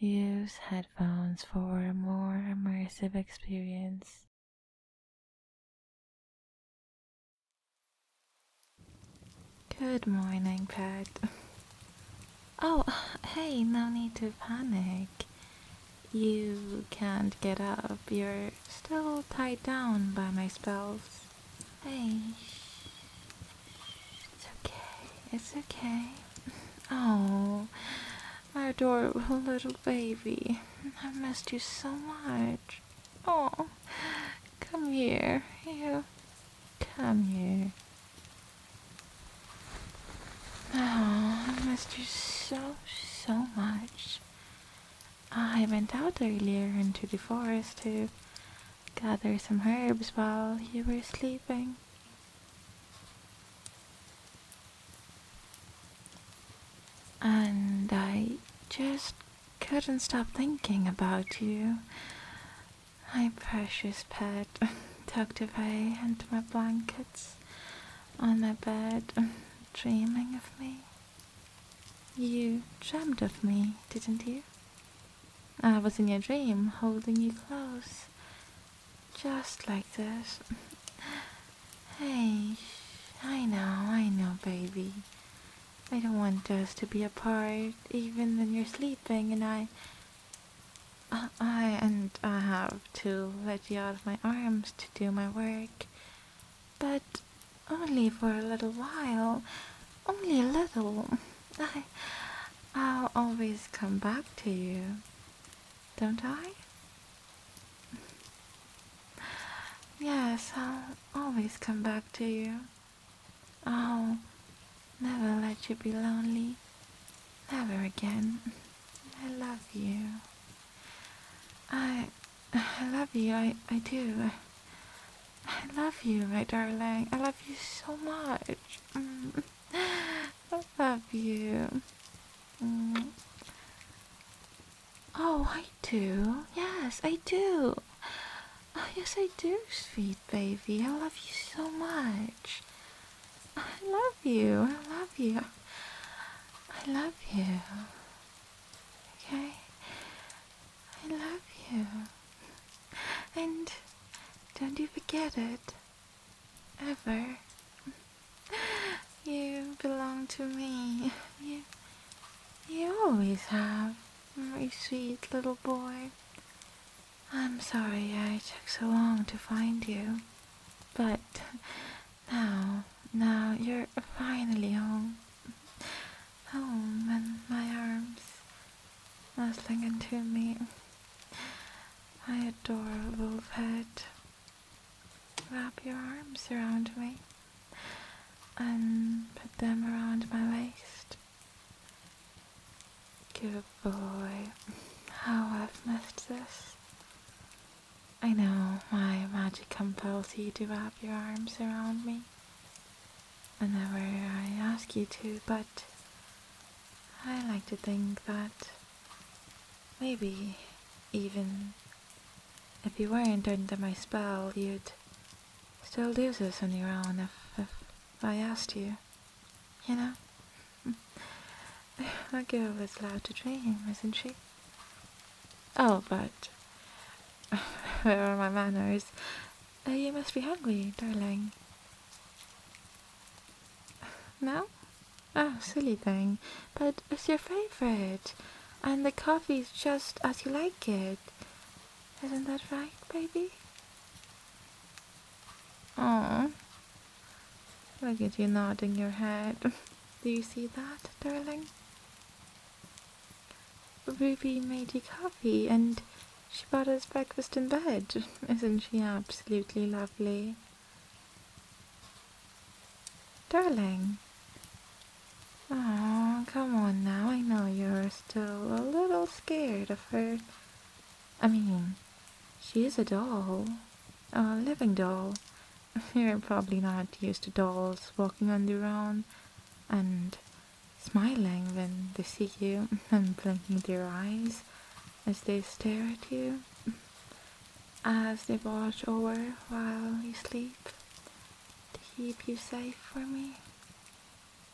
Use headphones for a more immersive experience. Good morning, pet. Oh, hey, no need to panic. You can't get up. You're still tied down by my spells. Hey, it's okay. It's okay. Oh, my adorable little baby. I missed you so much. Oh, come here. You come here. Oh, I missed you so much. I went out earlier into the forest to gather some herbs while you were sleeping. And I just couldn't stop thinking about you. My precious pet, tucked away into my blankets on my bed, dreaming of me. You dreamt of me, didn't you? I was in your dream, holding you close. Just like this. Hey, I know, baby. I don't want us to be apart, even when you're sleeping, and I have to let you out of my arms to do my work. But only for a little while. Only a little. I'll always come back to you. Don't I? Yes, I'll always come back to you. I'll never let you be lonely. Never again. I love you. I love you. I do. I love you, my darling. I love you so much. I love you. Oh, I do. Yes, I do. Oh, yes, I do, sweet baby. I love you so much. I love you. I love you. I love you. Okay? I love you. And don't you forget it. Ever. You belong to me. You always have. My sweet little boy. I'm sorry I took so long to find you. But now you're finally home. Home in my arms, nestling into me. My adorable pet. Wrap your arms around me and put them around my waist. Good boy. How I've missed this. I know my magic compels you to wrap your arms around me whenever I ask you to, but I like to think that maybe even if you weren't under my spell, you'd still do this on your own if I asked you, you know? A girl is allowed to dream, isn't she? Oh, but where are my manners? You must be hungry, darling. No? Oh, silly thing. But it's your favorite. And the coffee's just as you like it. Isn't that right, baby? Oh, look at you nodding your head. Do you see that, darling? Ruby made you coffee and she brought us breakfast in bed. Isn't she absolutely lovely? Darling. Oh, come on now. I know you're still a little scared of her. I mean, she is a doll. A living doll. You're probably not used to dolls walking on their own and smiling when they see you and blinking their eyes as they stare at you, as they watch over while you sleep to keep you safe for me.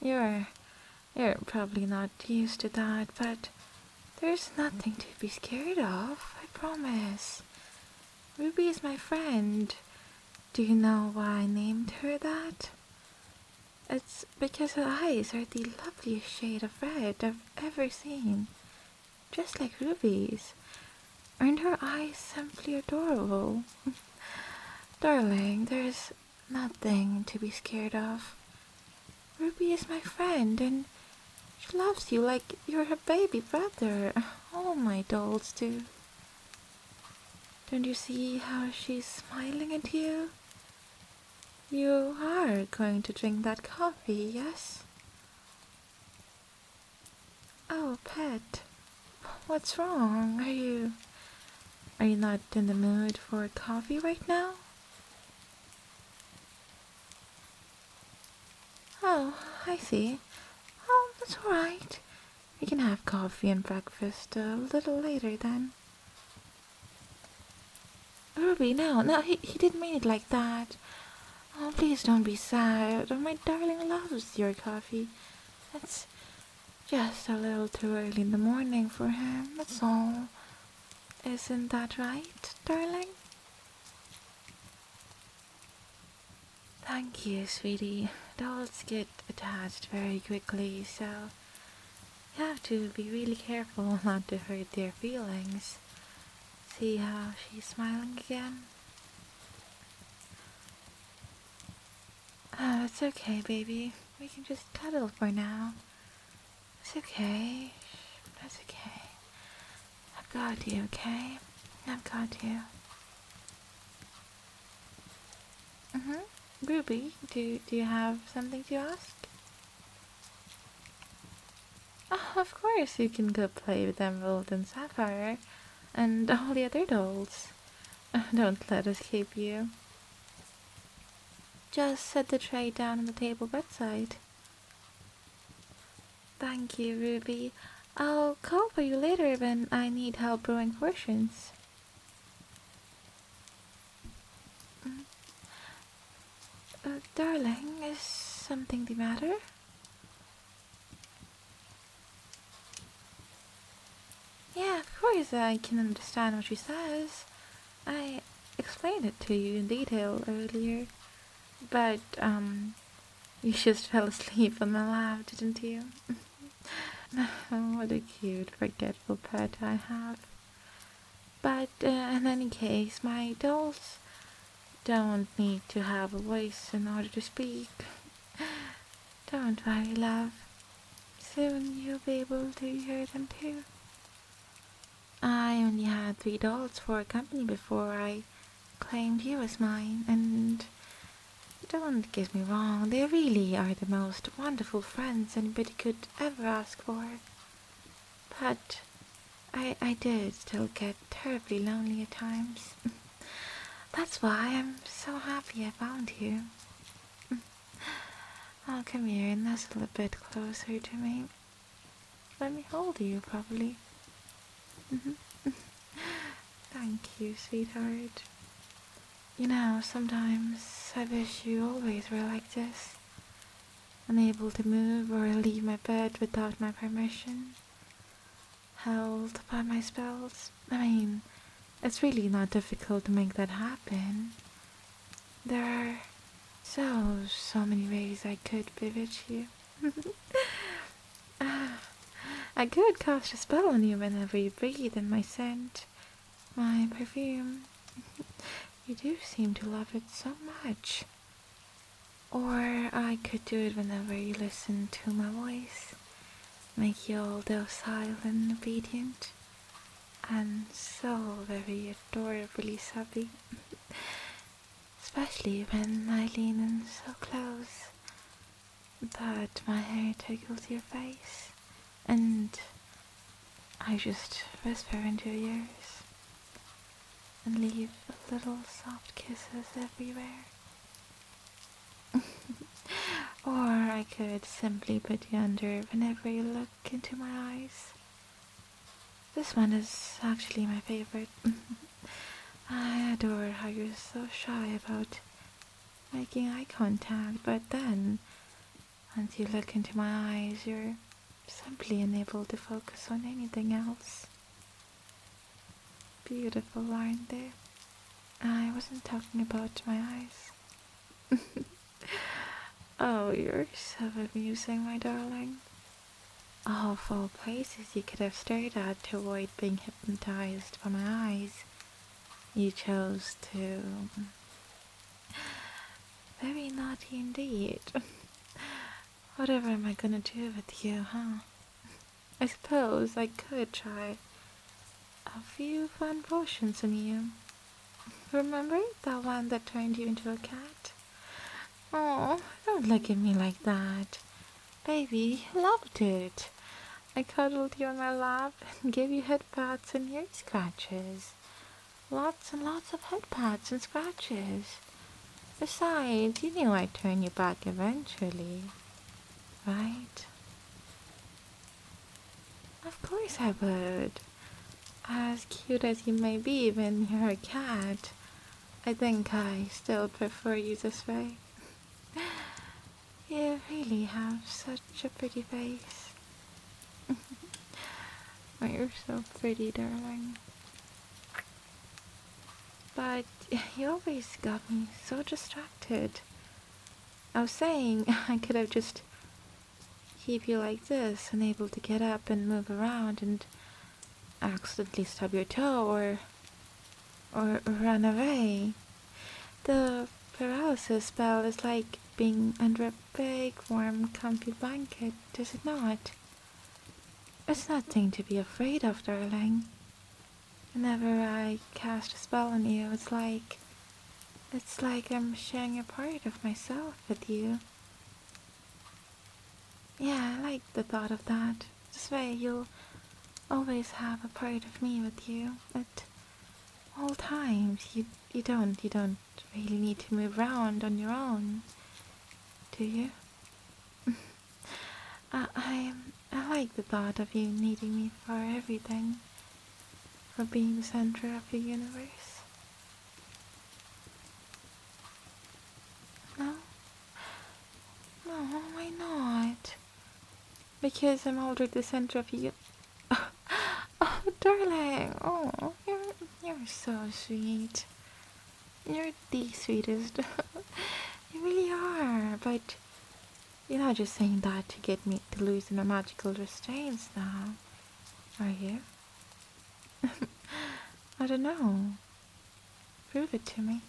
You're probably not used to that, but There's nothing to be scared of, I promise. Ruby is my friend. Do you know why I named her that? It's because her eyes are the loveliest shade of red I've ever seen. Just like Ruby's. Aren't her eyes simply adorable? Darling, there's nothing to be scared of. Ruby is my friend, and she loves you like you're her baby brother. All my dolls do. Don't you see how she's smiling at you? You are going to drink that coffee, yes? Oh, pet. What's wrong? Are you not in the mood for coffee right now? Oh, I see. Oh, that's alright. We can have coffee and breakfast a little later then. Ruby, no, he didn't mean it like that. Oh, please don't be sad. My darling loves your coffee. It's just a little too early in the morning for him, that's all. Isn't that right, darling? Thank you, sweetie. Dolls get attached very quickly, so you have to be really careful not to hurt their feelings. See how she's smiling again? Oh, it's okay, baby. We can just cuddle for now. It's okay. That's okay. I've got you, okay? I've got you. Ruby, do you have something to ask? Oh, of course you can go play with Emerald and Sapphire and all the other dolls. Don't let us keep you. Just set the tray down on the table bedside. Thank you, Ruby. I'll call for you later when I need help brewing potions. Darling, is something the matter? Yeah, of course I can understand what she says. I explained it to you in detail earlier. But, you just fell asleep on my lap, didn't you? What a cute, forgetful pet I have. But, in any case, my dolls don't need to have a voice in order to speak. Don't worry, love. Soon you'll be able to hear them too. I only had 3 dolls for company before I claimed you as mine, and don't get me wrong, they really are the most wonderful friends anybody could ever ask for. But I did still get terribly lonely at times. That's why I'm so happy I found you. Oh, come here and nestle a bit closer to me. Let me hold you properly. Thank you, sweetheart. You know, sometimes I wish you always were like this. Unable to move or leave my bed without my permission. Held by my spells. I mean, it's really not difficult to make that happen. There are so many ways I could bewitch you. I could cast a spell on you whenever you breathe in my scent, my perfume. You do seem to love it so much. Or I could do it whenever you listen to my voice, make you all docile and obedient, and so very adorably subby. Especially when I lean in so close that my hair tickles your face, and I just whisper into your ears and leave little soft kisses everywhere. Or I could simply put you under whenever you look into my eyes. This one is actually my favorite. I adore how you're so shy about making eye contact, but then, once you look into my eyes, you're simply unable to focus on anything else. Beautiful, aren't they? I wasn't talking about my eyes. Oh, you're so amusing, my darling. Of all places you could have stared at to avoid being hypnotized by my eyes, you chose to. Very naughty indeed. Whatever am I gonna do with you, huh? I suppose I could try a few fun potions on you. Remember that one that turned you into a cat? Oh, don't look at me like that. Baby, loved it. I cuddled you on my lap and gave you head pats and ear scratches. Lots and lots of head pats and scratches. Besides, you knew I'd turn you back eventually, right? Of course I would. As cute as you may be when you're a cat, I think I still prefer you this way. You really have such a pretty face. Oh, you're so pretty, darling. But you always got me so distracted. I was saying I could have just keep you like this, unable to get up and move around and accidentally stub your toe or run away. The paralysis spell is like being under a big, warm, comfy blanket, is it not? It's nothing to be afraid of, darling. Whenever I cast a spell on you, it's like I'm sharing a part of myself with you. Yeah, I like the thought of that. This way you'll always have a part of me with you at all times. You don't really need to move around on your own, do you? I like the thought of you needing me for everything, for being the center of the universe. No? No, why not? Because I'm already the center of you. Oh, darling. Oh, you're so sweet. You're the sweetest. You really are. But you're not just saying that to get me to loosen my magical restraints now, are you? I don't know. Prove it to me.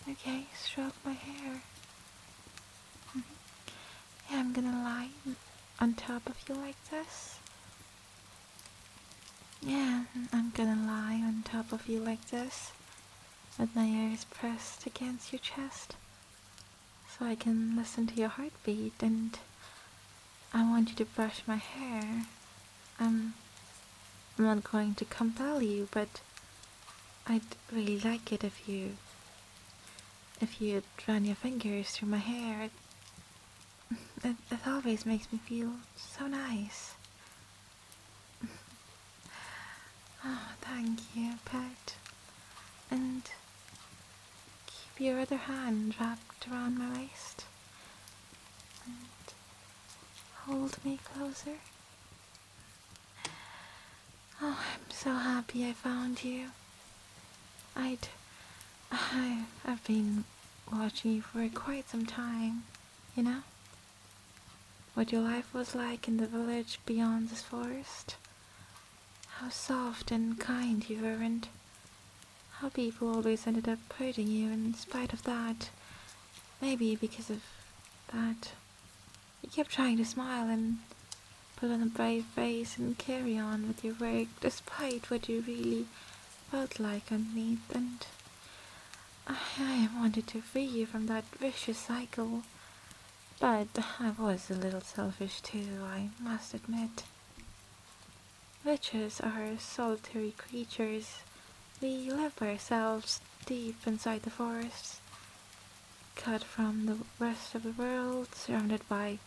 Okay, stroke my hair. Yeah, I'm gonna lie on top of you like this. Yeah, I'm gonna lie on top of you like this, with my ears pressed against your chest, so I can listen to your heartbeat, and I want you to brush my hair. I'm not going to compel you, but I'd really like it if you'd run your fingers through my hair. It always makes me feel so nice. Oh, thank you, pet. And keep your other hand wrapped around my waist. And hold me closer. Oh, I'm so happy I found you. I've been watching you for quite some time, you know? What your life was like in the village beyond this forest. How soft and kind you were, and how people always ended up hurting you in spite of that. Maybe because of that. You kept trying to smile and put on a brave face and carry on with your work despite what you really felt like underneath, and I wanted to free you from that vicious cycle. But I was a little selfish too, I must admit. Witches are solitary creatures. We live by ourselves deep inside the forests, cut from the rest of the world, surrounded by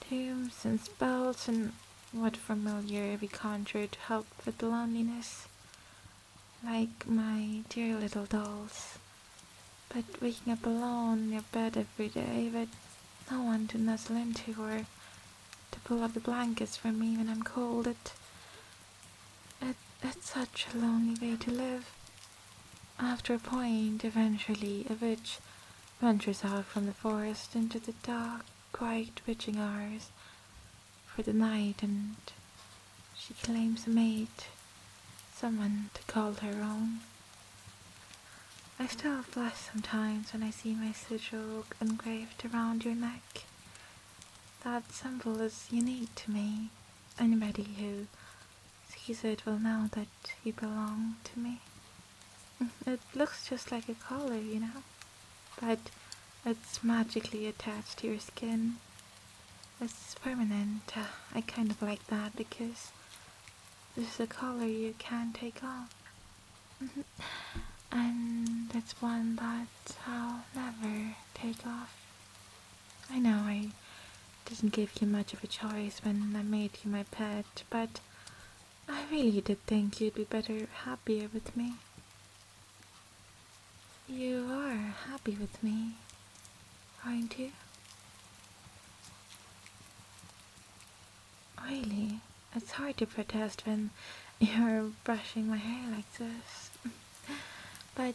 tombs and spells and what familiar we conjure to help with the loneliness, like my dear little dolls. But waking up alone in your bed every day, but no one to nuzzle into or to pull up the blankets for me when I'm cold. It's such a lonely way to live. After a point, eventually, a witch ventures out from the forest into the dark, quiet witching hours for the night, and she claims a mate, someone to call her own. I still blush sometimes when I see my sigil engraved around your neck. That symbol is unique to me. Anybody who sees it will know that you belong to me. It looks just like a collar, but it's magically attached to your skin. It's permanent. I kind of like that because this is a collar you can't take off. And it's one that I'll never take off. I know I didn't give you much of a choice when I made you my pet, but I really did think you'd be happier with me. You are happy with me, aren't you? Really, it's hard to protest when you're brushing my hair like this. But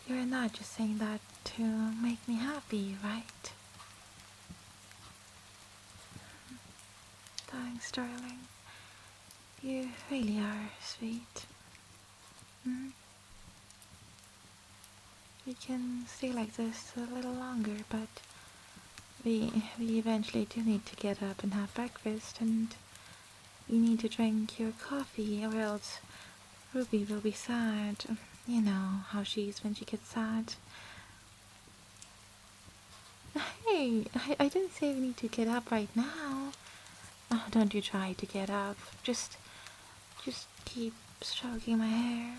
you're not just saying that to make me happy, right? Thanks, darling. You really are sweet. We can stay like this a little longer, but we eventually do need to get up and have breakfast, and you need to drink your coffee, or else Ruby will be sad. You know how she is when she gets sad. Hey, I didn't say we need to get up right now. Oh, don't you try to get up. Just keep stroking my hair.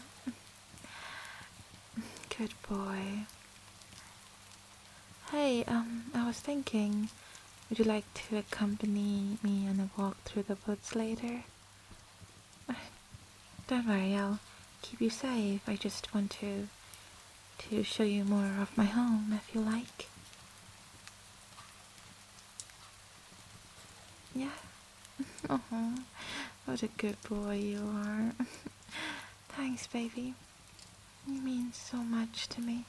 Good boy. Hey, I was thinking, would you like to accompany me on a walk through the woods later? Don't worry, I'll keep you safe. I just want to show you more of my home, if you like. Yeah? Oh, what a good boy you are. Thanks, baby. You mean so much to me.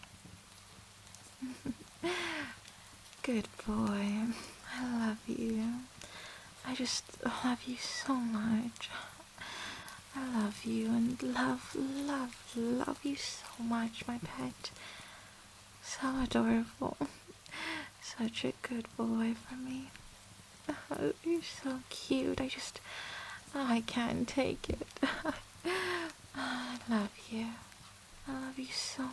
Good boy. I love you. I just love you so much. I love you and love you so much, my pet. So adorable. Such a good boy for me. Oh, you're so cute. I can't take it. I love you. I love you so